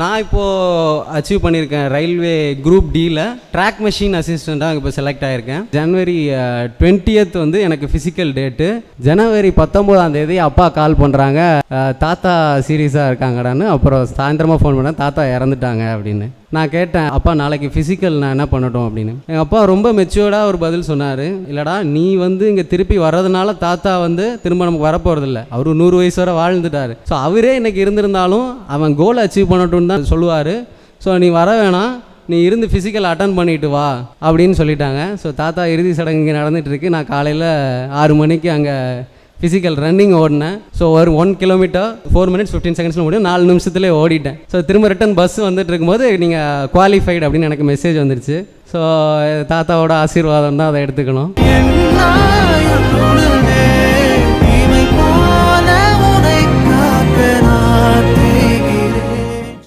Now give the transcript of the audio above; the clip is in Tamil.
நான் இப்போது அச்சீவ் பண்ணியிருக்கேன் ரயில்வே குரூப் டியில் ட்ராக் மெஷின் அசிஸ்டண்ட்டாக இப்போ செலக்ட் ஆகியிருக்கேன். ஜனவரி 20th வந்து எனக்கு ஃபிசிக்கல் டேட்டு. ஜனவரி 19 அப்பா கால் பண்ணுறாங்க, தாத்தா சீரியஸாக இருக்காங்கடான்னு. அப்புறம் சாயந்தரமாக ஃபோன் பண்ணேன், தாத்தா இறந்துட்டாங்க அப்படின்னு. நான் கேட்டேன், அப்பா நாளைக்கு ஃபிசிக்கல் நான் என்ன பண்ணட்டும் அப்படின்னு. எங்கள் அப்பா ரொம்ப மெச்சூர்டாக ஒரு பதில் சொன்னார். இல்லைடா, நீ வந்து இங்கே திருப்பி வர்றதுனால தாத்தா வந்து திரும்ப நமக்கு வரப்போகிறதில்ல. அவரு 100 வயசு வரை வாழ்ந்துட்டார். ஸோ அவரே இன்றைக்கி இருந்திருந்தாலும் அவன் கோல் அச்சீவ் பண்ணட்டும்னு தான் சொல்லுவார். ஸோ நீ வர வேணாம், நீ இருந்து ஃபிசிக்கல் அட்டன் பண்ணிட்டு வா அப்படின்னு சொல்லிட்டாங்க. ஸோ தாத்தா இறுதி சடங்கு இங்கே நடந்துகிட்ருக்கு. நான் காலையில் 6 மணிக்கு அங்கே ஃபிசிக்கல் ரன்னிங் ஓடினேன். ஸோ ஒரு 1 கிலோமீட்டர் 4 minutes 15 seconds முடியும், 4 நிமிஷத்துலேயே ஓடிட்டேன். ஸோ திரும்ப ரிட்டன் பஸ் வந்துட்டு இருக்கும்போது நீங்கள் குவாலிஃபைடு அப்படின்னு எனக்கு மெசேஜ் வந்துருச்சு. ஸோ தாத்தாவோட ஆசீர்வாதம் தான் அதை எடுத்துக்கணும்.